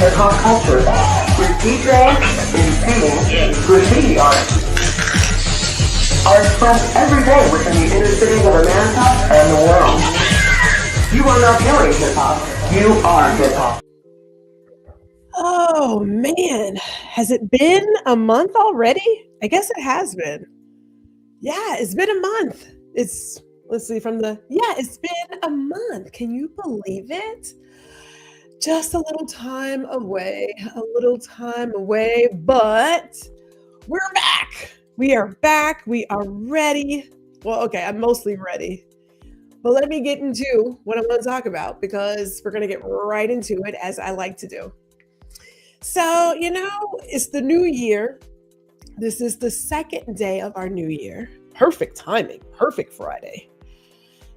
hip-hop culture with DJing and singing graffiti art are expressed every day within the inner cities of America and the world. You are not hearing hip-hop, you are hip-hop. Oh man, has it been a month already? I guess it has been. Yeah, it's been a month. It's been a month. Can you believe it? Just a little time away, but we're back. We are back. We are ready. Well, okay, I'm mostly ready. But let me get into what I'm going to talk about because we're going to get right into it as I like to do. So, it's the new year. This is the second day of our new year. Perfect timing, perfect Friday.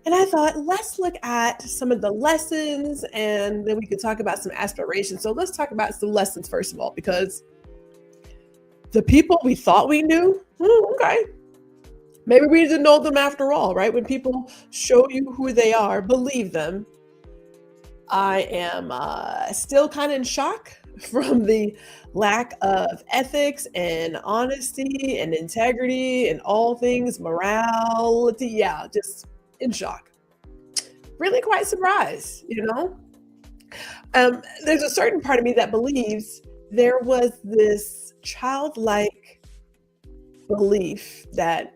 And I thought, let's look at some of the lessons and then we could talk about some aspirations. So let's talk about some lessons first of all, because the people we thought we knew, okay, maybe we didn't know them after all, right? When people show you who they are, believe them. I am still kind of in shock from the lack of ethics and honesty and integrity and all things morality. Yeah, just in shock. Really quite surprised, There's a certain part of me that believes there was this childlike belief that,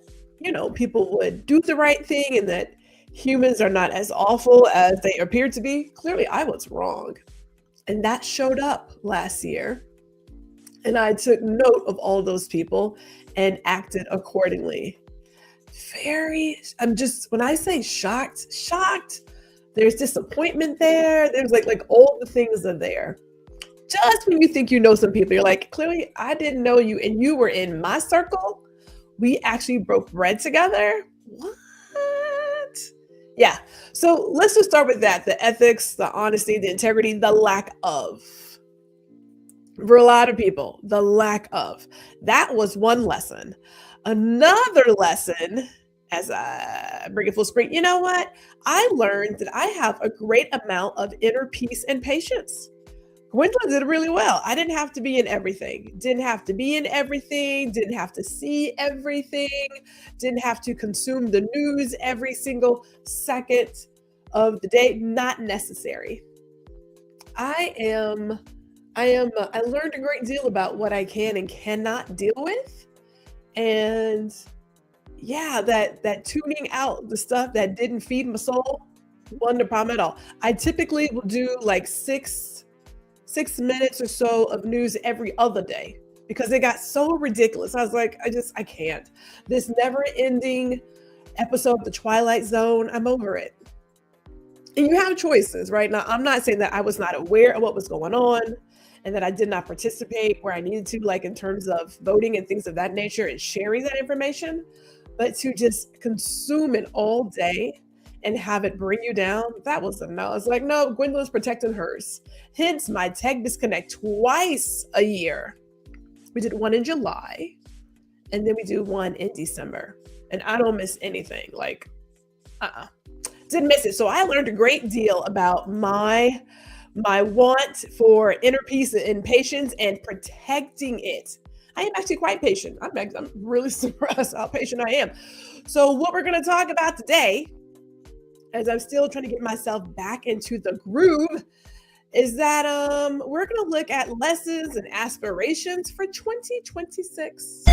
people would do the right thing and that humans are not as awful as they appear to be. Clearly, I was wrong. And that showed up last year. And I took note of all those people and acted accordingly. When I say shocked, there's disappointment there. There's like all the things are there. Just when you think you know some people, you're like, clearly I didn't know you and you were in my circle. We actually broke bread together. What? Yeah. So let's just start with that. The ethics, the honesty, the integrity, the lack of. For a lot of people, the lack of. That was one lesson. Another lesson, as I bring it full screen, you know what? I learned that I have a great amount of inner peace and patience. Gwendolyn did really well. I didn't have to be in everything. Didn't have to see everything. Didn't have to consume the news every single second of the day. Not necessary. I learned a great deal about what I can and cannot deal with. And yeah, that tuning out the stuff that didn't feed my soul wasn't a problem at all. I typically will do like six minutes or so of news every other day because it got so ridiculous. I was like, I can't. This never ending episode of The Twilight Zone, I'm over it. And you have choices, right? Now, I'm not saying that I was not aware of what was going on and that I did not participate where I needed to, like in terms of voting and things of that nature and sharing that information, but to just consume it all day and have it bring you down, that was a no. It's like, no, Gwendolyn's protecting hers. Hence my tech disconnect twice a year. We did one in July and then we do one in December. And I don't miss anything. Like, didn't miss it. So I learned a great deal about my want for inner peace and patience and protecting it. I am actually quite patient. I'm really surprised how patient I am. So what we're going to talk about today, as I'm still trying to get myself back into the groove, is that we're going to look at lessons and aspirations for 2026.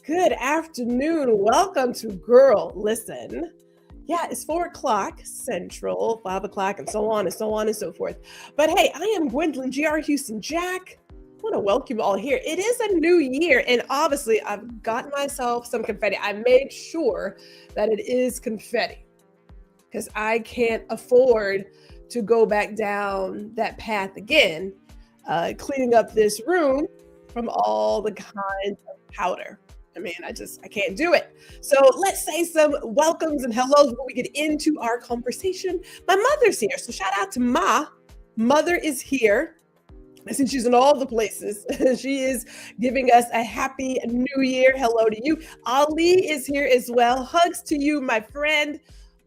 Good afternoon. Welcome to Girl Listen. Yeah, it's 4:00 Central, 5:00, and so on and so on and so forth. But hey, I am Gwendolyn G.R. Houston Jack. I want to welcome you all here. It is a new year, and obviously I've gotten myself some confetti. I made sure that it is confetti because I can't afford to go back down that path again, cleaning up this room from all the kinds of powder. I mean, I can't do it. So let's say some welcomes and hellos before we get into our conversation. My mother's here. So shout out to Ma. Mother is here. Since she's in all the places, she is giving us a happy new year. Hello to you. Ali is here as well. Hugs to you, my friend.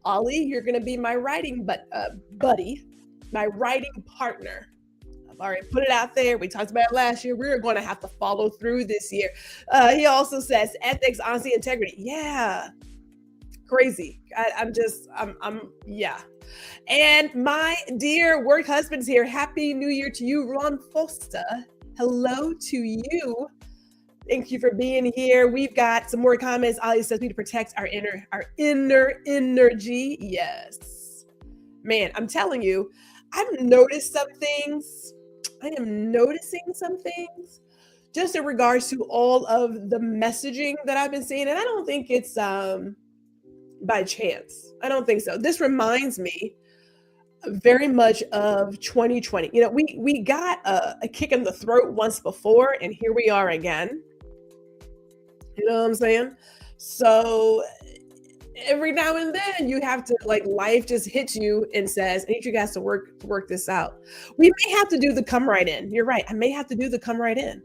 Ali, you're going to be my writing buddy, my writing partner. I've already put it out there. We talked about it last year. We're going to have to follow through this year. He also says ethics, honesty, integrity. Yeah, crazy. Yeah. And my dear work husband's here. Happy New Year to you, Ron Foster. Hello to you. Thank you for being here. We've got some more comments. Ali says we need to protect our inner energy. Yes. Man, I'm telling you, I've noticed some things. I am noticing some things just in regards to all of the messaging that I've been seeing. And I don't think it's by chance. I don't think so. This reminds me very much of 2020. You know, we got a kick in the throat once before, and here we are again. You know what I'm saying? So every now and then you have to, like, life just hits you and says, I need you guys to work this out. We may have to do the come right in. You're right. I may have to do the come right in.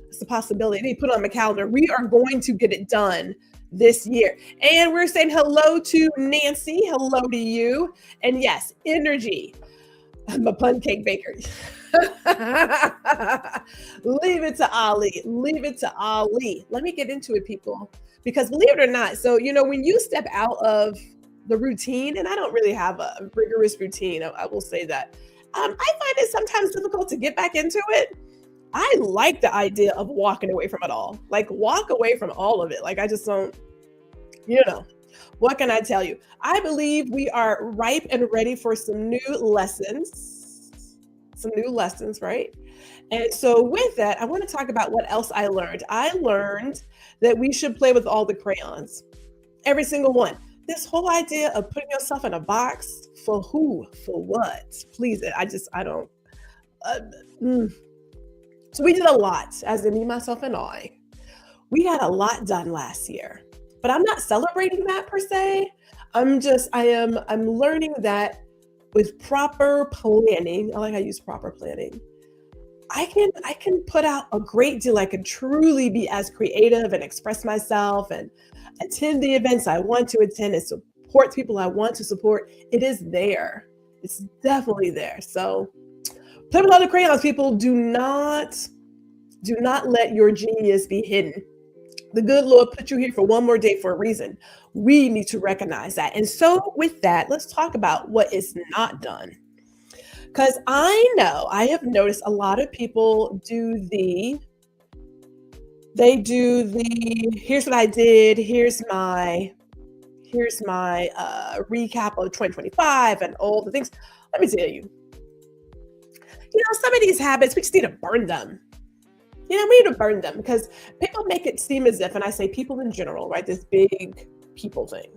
It's a possibility. I need to put it on my calendar. We are going to get it done this year. And we're saying hello to Nancy. Hello to you. And yes, energy. I'm a pun cake baker. Leave it to Ali. Leave it to Ali. Let me get into it, people. Because believe it or not, so, you know, when you step out of the routine, and I don't really have a rigorous routine, I will say that. I find it sometimes difficult to get back into it. I like the idea of walking away from it all. Like, walk away from all of it. Like, I just don't, you know, what can I tell you? I believe we are ripe and ready for some new lessons. Right? And so with that, I want to talk about what else I learned. I learned that we should play with all the crayons, every single one. This whole idea of putting yourself in a box, for who, for what? Please, I don't. So we did a lot, as in me, myself, and I. We had a lot done last year, but I'm not celebrating that per se. I'm learning that with proper planning, I like how I use proper planning, I can put out a great deal. I can truly be as creative and express myself and attend the events I want to attend and support people I want to support. It is there. It's definitely there. So play with all the crayons, people. Do not let your genius be hidden. The good Lord put you here for one more day for a reason. We need to recognize that. And so with that, let's talk about what is not done. Because I know, I have noticed a lot of people do the, here's what I did, here's my recap of 2025 and all the things. Let me tell you, some of these habits, we just need to burn them. We need to burn them because people make it seem as if, and I say people in general, right? This big people thing.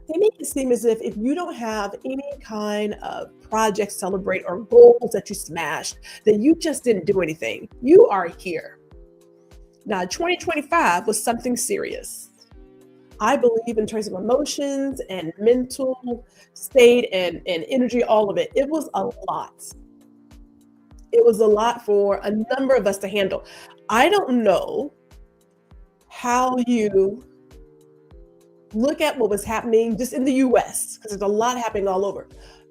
They make it seem as if you don't have any kind of project celebrate or goals that you smashed, that you just didn't do anything. You are here. Now, 2025 was something serious. I believe in terms of emotions and mental state and energy, all of it. It was a lot. It was a lot for a number of us to handle. I don't know how you look at what was happening just in the US, because there's a lot happening all over.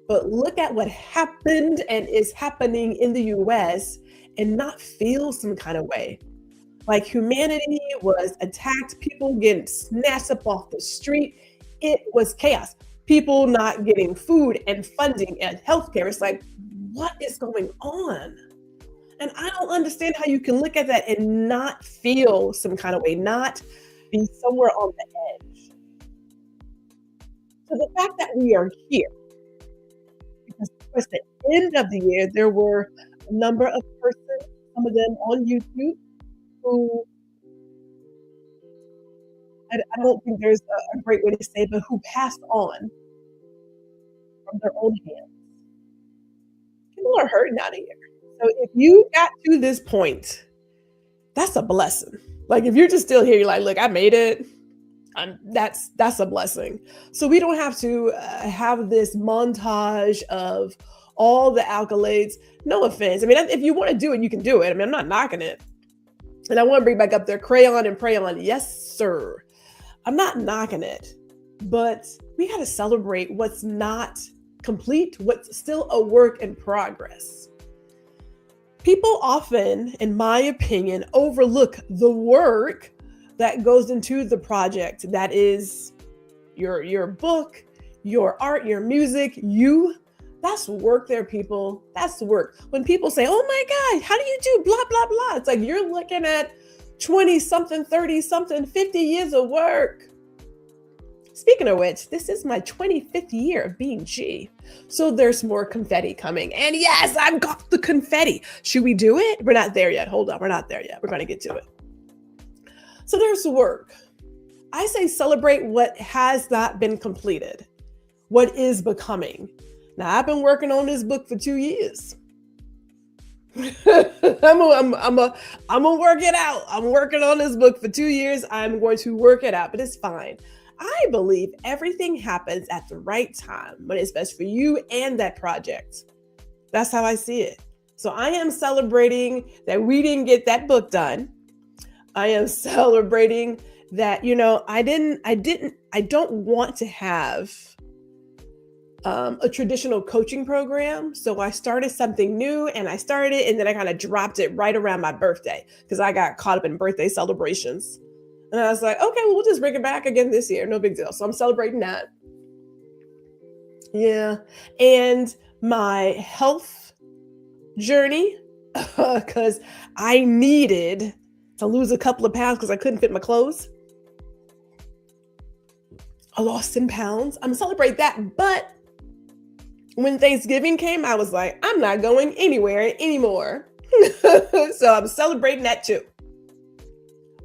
But look at what happened and is happening in the US and not feel some kind of way. Like humanity was attacked, people getting snatched up off the street. It was chaos. People not getting food and funding and healthcare. It's like, what is going on? And I don't understand how you can look at that and not feel some kind of way, not be somewhere on the edge. So the fact that we are here, because towards the end of the year, there were a number of persons, some of them on YouTube, who, I don't think there's a great way to say, but who passed on from their own hands. People are hurting out of here. So if you got to this point, that's a blessing. Like if you're just still here, you're like, look, I made it. That's a blessing. So we don't have to have this montage of all the accolades. No offense. I mean, if you want to do it, you can do it. I mean, I'm not knocking it. And I want to bring back up there crayon and crayon. Yes, sir. I'm not knocking it, but we got to celebrate what's not complete, what's still a work in progress. People often, in my opinion, overlook the work that goes into the project. That is your book, your art, your music, that's work there, people. That's work. When people say, oh my God, how do you do blah, blah, blah? It's like you're looking at 20 something, 30 something, 50 years of work. Speaking of which, this is my 25th year of being G. So there's more confetti coming. And yes, I've got the confetti. Should we do it? We're not there yet. Hold on. We're not there yet. We're going to get to it. So there's the work. I say celebrate what has not been completed, what is becoming. Now, I've been working on this book for 2 years. I'm gonna work it out. I'm working on this book for 2 years. I'm going to work it out, but it's fine. I believe everything happens at the right time when it's best for you and that project. That's how I see it. So I am celebrating that we didn't get that book done. I am celebrating that, I don't want to have a traditional coaching program. So I started something new and then I kind of dropped it right around my birthday because I got caught up in birthday celebrations. And I was like, okay, well, we'll just bring it back again this year. No big deal. So I'm celebrating that. Yeah. And my health journey, because I needed to lose a couple of pounds because I couldn't fit my clothes. I lost 10 pounds. I'm celebrating that. But when Thanksgiving came, I was like, I'm not going anywhere anymore. So I'm celebrating that too.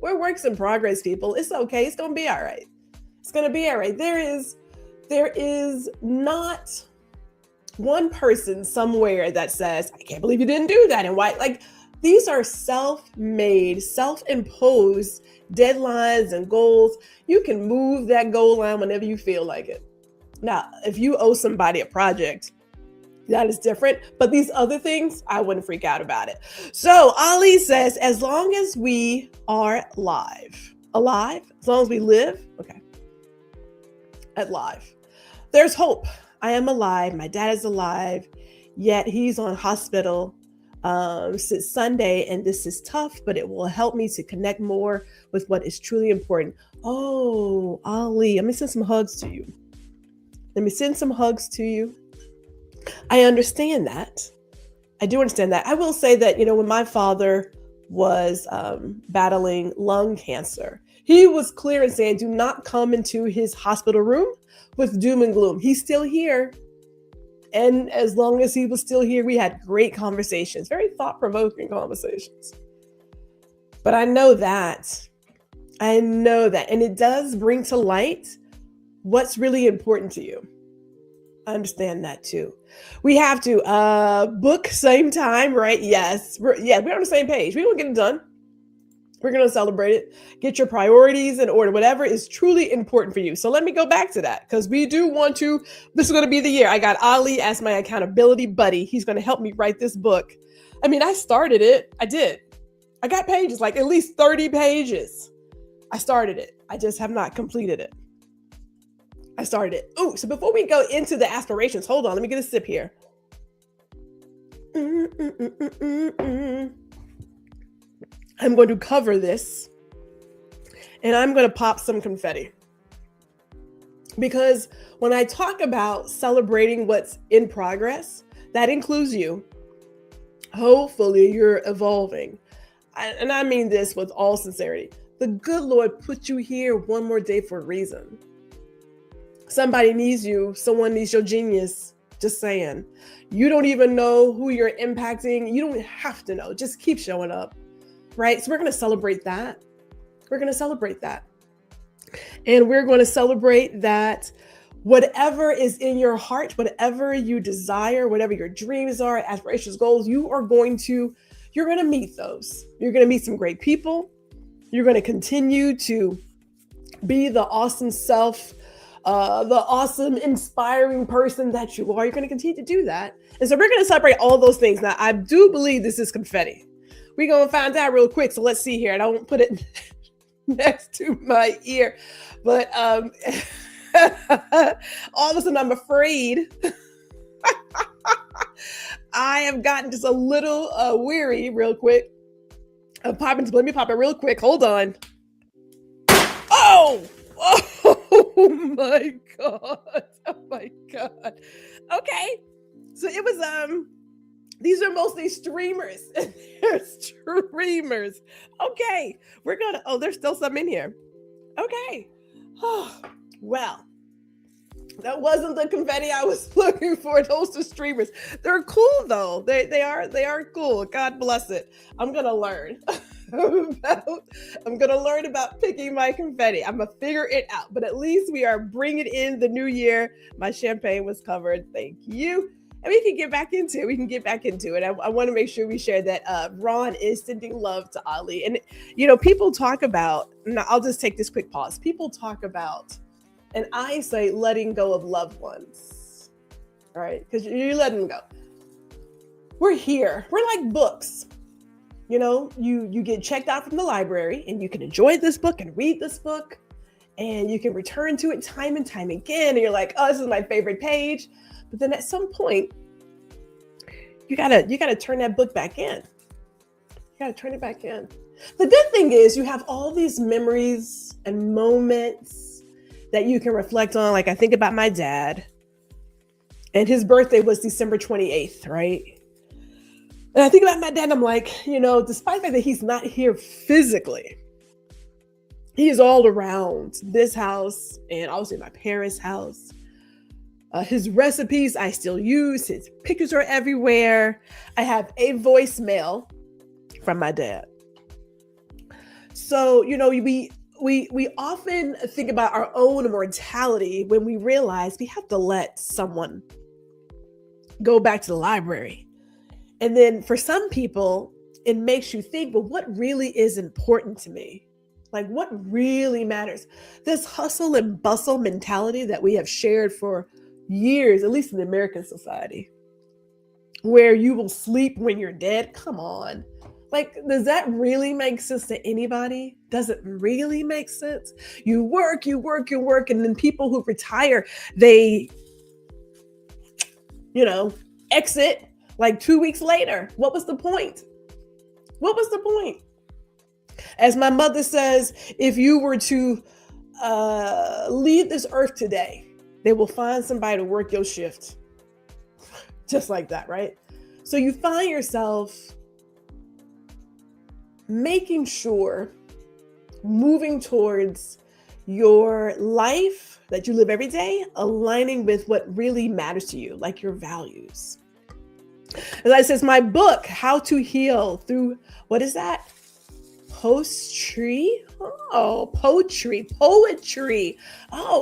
We're works in progress, people. It's okay. It's going to be all right. It's going to be all right. There is not one person somewhere that says, I can't believe you didn't do that. And why? Like, these are self-made, self-imposed deadlines and goals. You can move that goal line whenever you feel like it. Now, if you owe somebody a project, that is different. But these other things, I wouldn't freak out about it. So Ali says, as long as we are alive, as long as we live, okay, alive, there's hope. I am alive. My dad is alive, yet he's on hospital since Sunday, and this is tough, but it will help me to connect more with what is truly important. Oh, Ali, let me send some hugs to you. I understand that. I do understand that. I will say that, when my father was battling lung cancer, he was clear in saying, do not come into his hospital room with doom and gloom. He's still here. And as long as he was still here, we had great conversations, very thought-provoking conversations. But I know that. And it does bring to light what's really important to you. I understand that too. We have to book same time, right? Yes. We're on the same page. We don't get it done. We're going to celebrate it. Get your priorities in order, whatever is truly important for you. So let me go back to that because we do want to, this is going to be the year. I got Ali as my accountability buddy. He's going to help me write this book. I mean, I started it. I did. I got pages, like at least 30 pages. I started it. I just have not completed it. I started it. Oh, so before we go into the aspirations, hold on. Let me get a sip here. I'm going to cover this and I'm going to pop some confetti. Because when I talk about celebrating what's in progress, that includes you. Hopefully you're evolving. And I mean this with all sincerity. The good Lord put you here one more day for a reason. Somebody needs you. Someone needs your genius. Just saying. You don't even know who you're impacting. You don't have to know. Just keep showing up. Right? So we're going to celebrate that. And we're going to celebrate that whatever is in your heart, whatever you desire, whatever your dreams are, aspirations, goals, you're going to meet those. You're going to meet some great people. You're going to continue to be the awesome self, the awesome, inspiring person that you are. You're going to continue to do that. And so we're going to celebrate all those things. Now, I do believe this is confetti. We're going to find out real quick. So let's see here. And I won't put it next to my ear. But all of a sudden, I'm afraid. I have gotten just a little weary real quick. Let me pop it real quick. Hold on. Oh my God. Oh my God. Okay. So it was, these are mostly streamers. They're streamers. Okay. There's still some in here. Okay. Oh, well, that wasn't the confetti I was looking for. Those are streamers. They're cool though. They are cool. God bless it. I'm going to learn. I'm going to learn about picking my confetti. I'm going to figure it out, but at least we are bringing in the new year. My champagne was covered. Thank you. And we can get back into it. I want to make sure we share that Ron is sending love to Ali. And, people talk about, now I'll just take this quick pause. People talk about, and I say letting go of loved ones, all right? Because you let them go. We're here. We're like books. You get checked out from the library and you can enjoy this book and read this book and you can return to it time and time again. And you're like, oh, this is my favorite page. But then at some point, you gotta turn that book back in. You gotta turn it back in. The good thing is you have all these memories and moments that you can reflect on. Like I think about my dad, and his birthday was December 28th, right? And I think about my dad, I'm like, despite the fact that he's not here physically, he is all around this house and obviously my parents' house. His recipes I still use. His pictures are everywhere. I have a voicemail from my dad. So, we often think about our own mortality when we realize we have to let someone go back to the library. And then for some people, it makes you think, well, what really is important to me? Like what really matters? This hustle and bustle mentality that we have shared for years, at least in the American society, where you will sleep when you're dead. Come on. Like, does that really make sense to anybody? Does it really make sense? You work. And then people who retire, they, exit like 2 weeks later. What was the point? As my mother says, if you were to leave this earth today, they will find somebody to work your shift. Just like that, right? So you find yourself making sure, moving towards your life that you live every day, aligning with what really matters to you, like your values. As I says, my book, How to Heal Through, what is that? Poetry. Oh,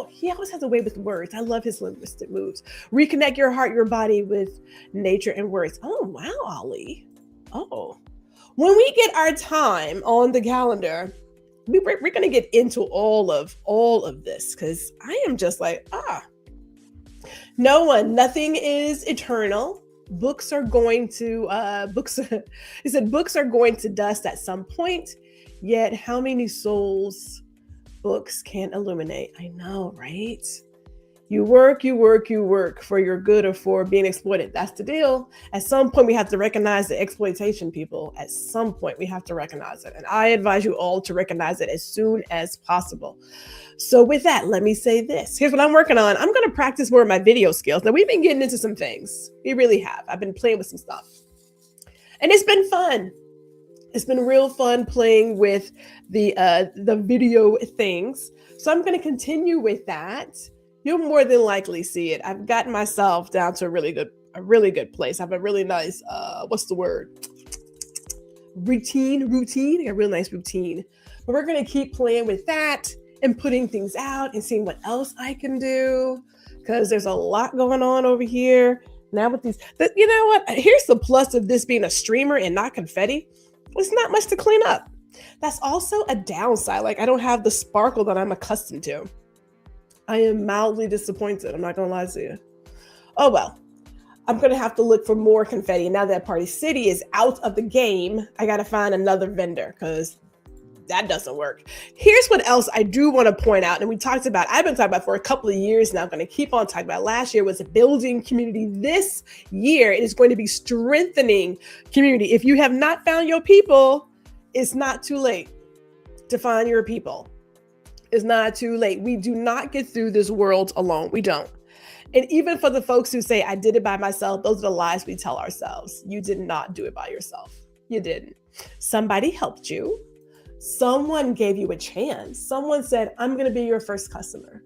he always has a way with words. I love his linguistic moves. Reconnect your heart, your body with nature and words. Oh, wow, Ali. Oh, when we get our time on the calendar, we're going to get into all of this because I am just like, nothing is eternal. Books are going to books are going to dust at some point. Yet how many souls books can illuminate? I know, right? You work for your good or for being exploited. That's the deal. At some point, we have to recognize the exploitation, people. At some point, we have to recognize it. And I advise you all to recognize it as soon as possible. So with that, let me say this. Here's what I'm working on. I'm going to practice more of my video skills. Now, we've been getting into some things. We really have. I've been playing with some stuff. And it's been fun. It's been real fun playing with the video things. So I'm going to continue with that. You'll more than likely see it. I've gotten myself down to a really good place. I have a really nice, routine. I got a real nice routine. But we're going to keep playing with that and putting things out and seeing what else I can do because there's a lot going on over here. Now with these, you know what? Here's the plus of this being a streamer and not confetti. It's not much to clean up. That's also a downside. Like, I don't have the sparkle that I'm accustomed to. I am mildly disappointed. I'm not going to lie to you. Oh, well. I'm going to have to look for more confetti. Now that Party City is out of the game, I got to find another vendor because that doesn't work. Here's what else I do want to point out. And we talked about, I've been talking about for a couple of years now. I'm going to keep on talking about. Last year was building community. This year, it is going to be strengthening community. If you have not found your people, it's not too late to find your people. It's not too late. We do not get through this world alone. We don't. And even for the folks who say, I did it by myself, those are the lies we tell ourselves. You did not do it by yourself. You didn't. Somebody helped you. Someone gave you a chance. Someone said, I'm going to be your first customer.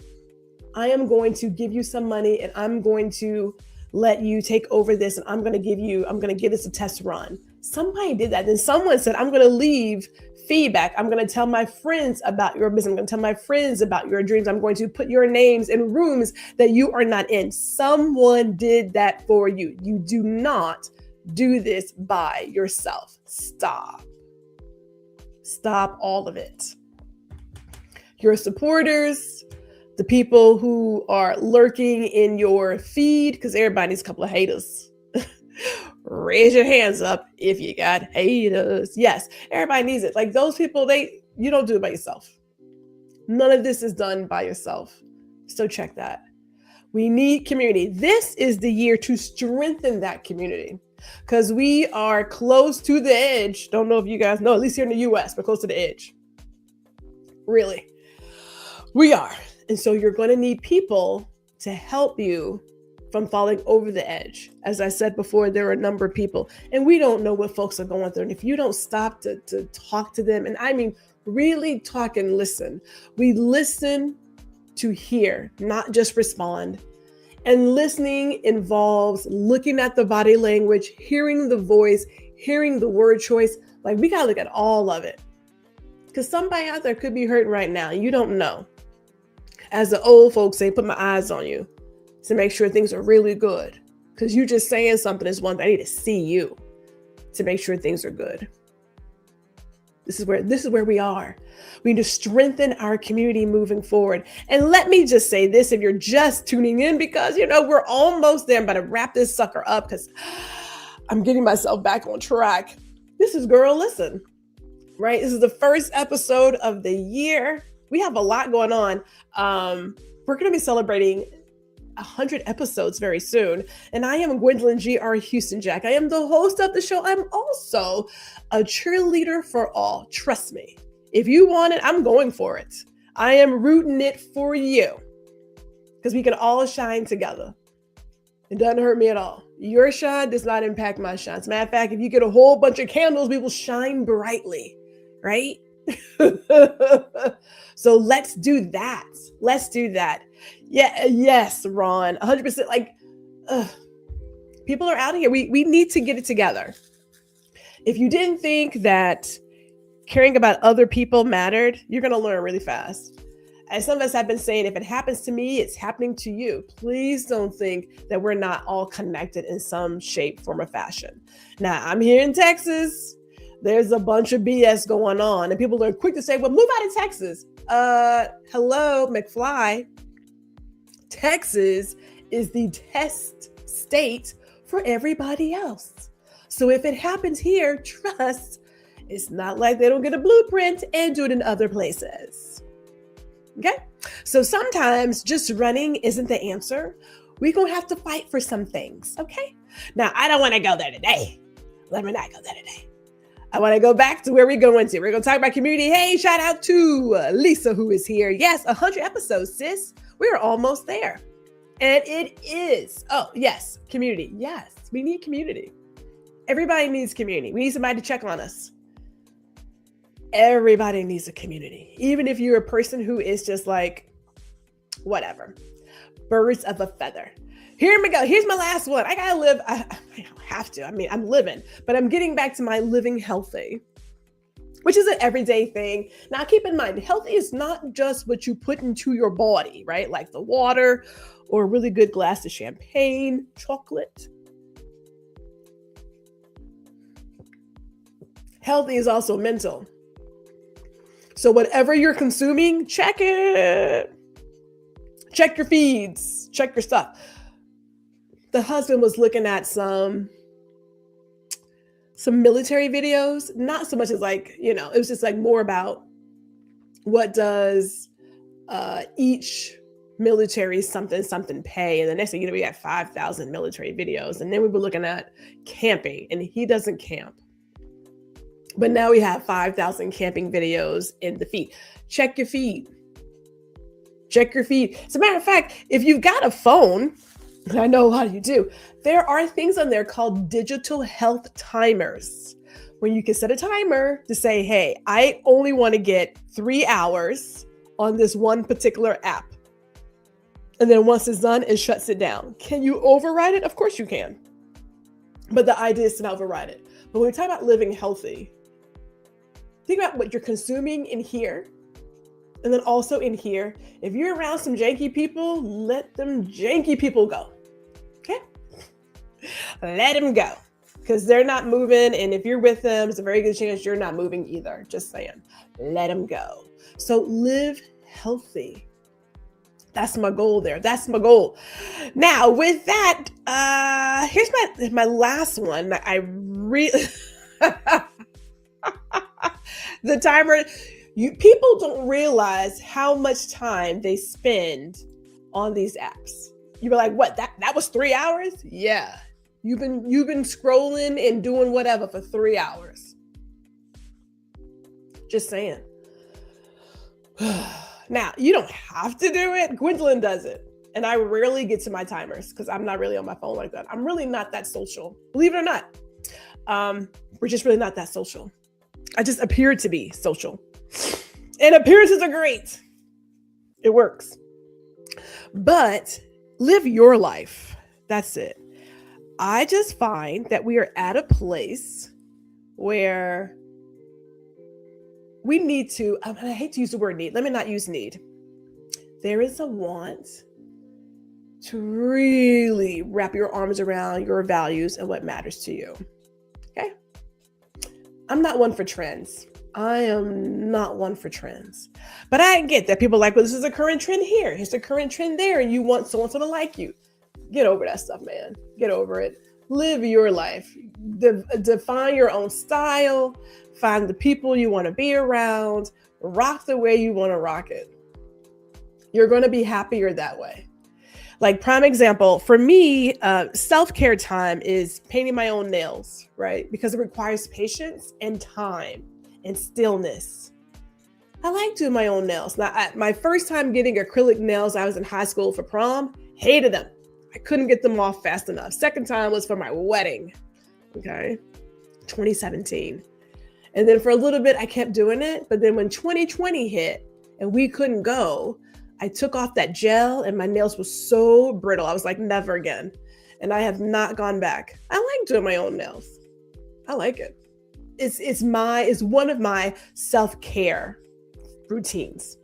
I am going to give you some money and I'm going to let you take over this. And I'm going to give this a test run. Somebody did that. Then someone said, I'm going to leave feedback. I'm going to tell my friends about your business. I'm going to tell my friends about your dreams. I'm going to put your names in rooms that you are not in. Someone did that for you. You do not do this by yourself. Stop. Stop all of it. Your supporters, the people who are lurking in your feed, because everybody needs a couple of haters. Raise your hands up if you got haters. Yes, everybody needs it. Like those people, you don't do it by yourself. None of this is done by yourself. So check that. We need community. This is the year to strengthen that community because we are close to the edge. Don't know if you guys know, at least here in the US, we're close to the edge. Really, we are. And so you're going to need people to help you from falling over the edge. As I said before, there are a number of people and we don't know what folks are going through. And if you don't stop to talk to them, and I mean, really talk and listen, we listen to hear, not just respond. And listening involves looking at the body language, hearing the voice, hearing the word choice. Like we got to look at all of it because somebody out there could be hurting right now. You don't know. As the old folks say, put my eyes on you to make sure things are really good. Because you just saying something is one thing. I need to see you to make sure things are good. This is where we are. We need to strengthen our community moving forward. And let me just say this, if you're just tuning in, because we're almost there. I'm about to wrap this sucker up because I'm getting myself back on track. This is Girl Listen, right? This is the first episode of the year. We have a lot going on. We're going to be celebrating 100 episodes very soon. And I am Gwendolyn G.R. Houston Jack. I am the host of the show. I'm also a cheerleader for all. Trust me. If you want it, I'm going for it. I am rooting it for you because we can all shine together. It doesn't hurt me at all. Your shine does not impact my shine. As a matter of fact, if you get a whole bunch of candles, we will shine brightly, right? So let's do that. Let's do that. Yeah. Yes, Ron. 100%. Like, people are out of here. We need to get it together. If you didn't think that caring about other people mattered, you're going to learn really fast. As some of us have been saying, if it happens to me, it's happening to you. Please don't think that we're not all connected in some shape, form, or fashion. Now, I'm here in Texas. There's a bunch of BS going on. And people are quick to say, well, move out of Texas. Hello, McFly. Texas is the test state for everybody else. So if it happens here, trust, it's not like they don't get a blueprint and do it in other places. Okay? So sometimes just running isn't the answer. We're going to have to fight for some things. Okay? Now, I don't want to go there today. Let me not go there today. I want to go back to where we're going to. We're going to talk about community. Hey, shout out to Lisa, who is here. Yes, 100 episodes, sis. We're almost there. And it is, oh, yes, community. Yes, we need community. Everybody needs community. We need somebody to check on us. Everybody needs a community. Even if you're a person who is just like, whatever, birds of a feather. Here we go. Here's my last one. I got to live. I don't have to. I mean, I'm living, but I'm getting back to my living healthy. which is an everyday thing. Now, keep in mind, healthy is not just what you put into your body, right? Like the water or a really good glass of champagne, chocolate. Healthy is also mental. So whatever you're consuming, check it. Check your feeds, check your stuff. The husband was looking at some military videos, not so much as like, it was just like more about what does each military something pay. And the next thing you know, we had 5,000 military videos. And then we were looking at camping, and he doesn't camp. But now we have 5,000 camping videos in the feed. Check your feed. Check your feed. As a matter of fact, if you've got a phone, and I know a lot of you do, there are things on there called digital health timers, when you can set a timer to say, hey, I only want to get 3 hours on this one particular app. And then once it's done, it shuts it down. Can you override it? Of course you can. But the idea is to not override it. But when we talk about living healthy, think about what you're consuming in here. And then also in here, if you're around some janky people, let them janky people go. Okay? Let them go. Because they're not moving. And if you're with them, it's a very good chance you're not moving either. Just saying. Let them go. So live healthy. That's my goal there. That's my goal. Now, with that, here's my last one. I really... The timer... People don't realize how much time they spend on these apps. You were like, what? That was 3 hours? Yeah. You've been scrolling and doing whatever for 3 hours. Just saying. Now, you don't have to do it. Gwendolyn does it. And I rarely get to my timers because I'm not really on my phone like that. I'm really not that social. Believe it or not. We're just really not that social. I just appear to be social. And appearances are great. It works. But live your life. That's it. I just find that we are at a place where we need to, I hate to use the word need. Let me not use need. There is a want to really wrap your arms around your values and what matters to you. Okay? I'm not one for trends. I am not one for trends. But I get that people are like, well, this is a current trend here. Here's a current trend there. And you want so-and-so to like you. Get over that stuff, man. Get over it. Live your life. Define your own style. Find the people you want to be around. Rock the way you want to rock it. You're going to be happier that way. Like, prime example, for me, self-care time is painting my own nails, right? Because it requires patience and time and stillness. I like doing my own nails. Now, my first time getting acrylic nails, I was in high school for prom, hated them. I couldn't get them off fast enough. Second time was for my wedding, okay, 2017. And then for a little bit, I kept doing it. But then when 2020 hit and we couldn't go, I took off that gel and my nails were so brittle. I was like, never again. And I have not gone back. I like doing my own nails. I like it. It's one of my self-care routines.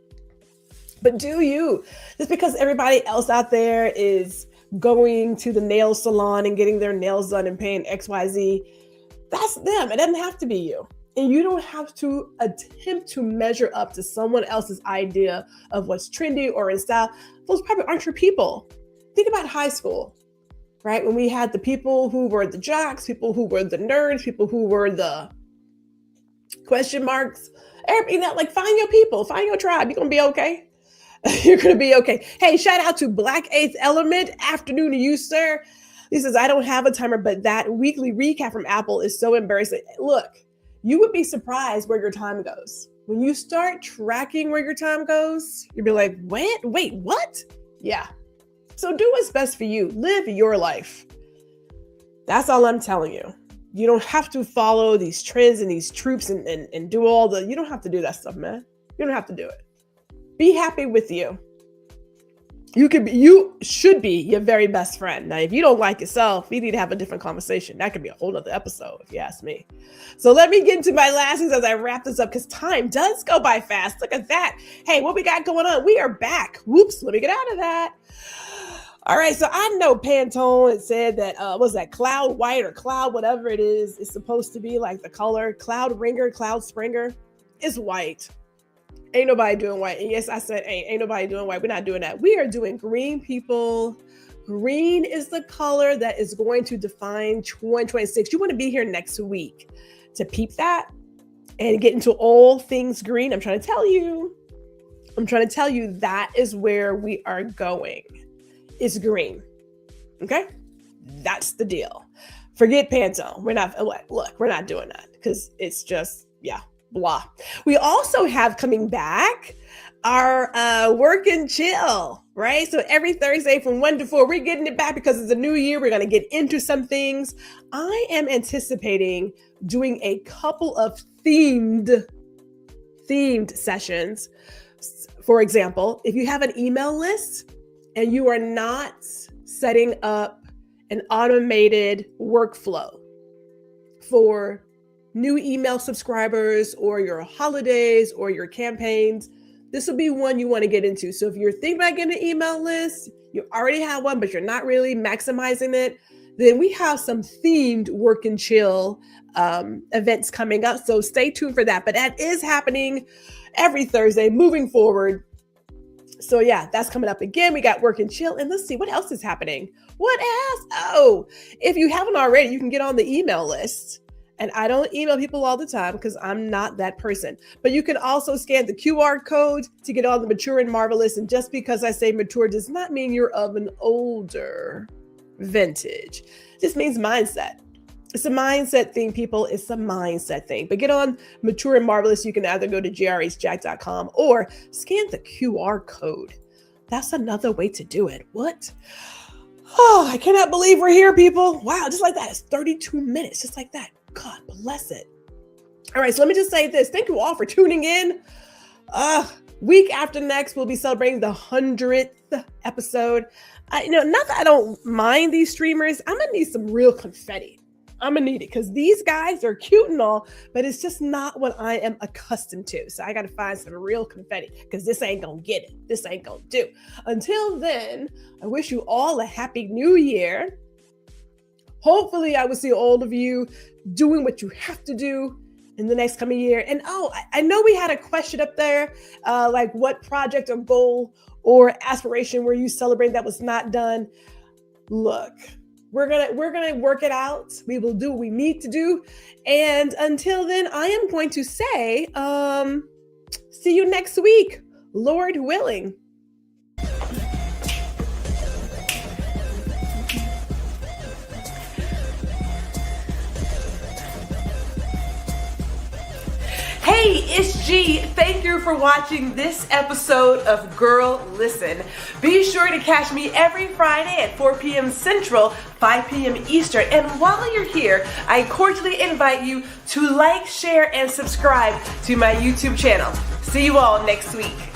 But do you? Just because everybody else out there is going to the nail salon and getting their nails done and paying XYZ, that's them. It doesn't have to be you. And you don't have to attempt to measure up to someone else's idea of what's trendy or in style. Those probably aren't your people. Think about high school, right? When we had the people who were the jocks, people who were the nerds, people who were the question marks. Like, find your people, find your tribe. You're going to be okay. You're going to be okay. Hey, shout out to Black Eighth Element. Afternoon to you, sir. He says, I don't have a timer, but that weekly recap from Apple is so embarrassing. Look, you would be surprised where your time goes. When you start tracking where your time goes, you'll be like, wait, what? Yeah. So do what's best for you. Live your life. That's all I'm telling you. You don't have to follow these trends and these troops and do you don't have to do that stuff, man. You don't have to do it. Be happy with you. You should be your very best friend. Now, if you don't like yourself, we need to have a different conversation. That could be a whole other episode, if you ask me. So let me get into my last things as I wrap this up, because time does go by fast. Look at that. Hey, what we got going on? We are back. Whoops, let me get out of that. All right, so I know Pantone had said that, was that cloud white or cloud whatever it is supposed to be like the color. Cloud ringer, cloud springer. It's white. Ain't nobody doing white. And yes, I said ain't nobody doing white. We're not doing that. We are doing green, people. Green is the color that is going to define 2026. You want to be here next week to peep that and get into all things green. I'm trying to tell you that is where we are going. It's green. Okay? That's the deal. Forget Pantone. We're not doing that because it's just, blah. We also have coming back our work and chill, right? So every Thursday from 1 to 4, we're getting it back because it's a new year. We're going to get into some things. I am anticipating doing a couple of themed sessions. For example, if you have an email list and you are not setting up an automated workflow for new email subscribers or your holidays or your campaigns, this will be one you want to get into. So if you're thinking about getting an email list, you already have one, but you're not really maximizing it, then we have some themed work and chill events coming up. So stay tuned for that. But that is happening every Thursday moving forward. So yeah, that's coming up again. We got work and chill. And let's see what else is happening. What else? Oh, if you haven't already, you can get on the email list. And I don't email people all the time because I'm not that person. But you can also scan the QR code to get on the Mature and Marvelous. And just because I say mature does not mean you're of an older vintage. It just means mindset. It's a mindset thing, people. It's a mindset thing. But get on Mature and Marvelous. You can either go to grhjack.com or scan the QR code. That's another way to do it. What? Oh, I cannot believe we're here, people. Wow, just like that. It's 32 minutes, just like that. God bless it. All right, so let me just say this. Thank you all for tuning in. Week after next, we'll be celebrating the 100th episode. Not that I don't mind these streamers. I'm going to need some real confetti. I'm going to need it because these guys are cute and all, but it's just not what I am accustomed to. So I got to find some real confetti because this ain't going to get it. This ain't going to do. Until then, I wish you all a happy new year. Hopefully, I will see all of you doing what you have to do in the next coming year. And I know we had a question up there, like what project or goal or aspiration were you celebrating that was not done? Look, we're gonna work it out. We will do what we need to do. And until then, I am going to say, see you next week, Lord willing. Hey, it's G. Thank you for watching this episode of Guuuuurl Listen. Be sure to catch me every Friday at 4 p.m. Central, 5 p.m. Eastern. And while you're here, I cordially invite you to like, share, and subscribe to my YouTube channel. See you all next week.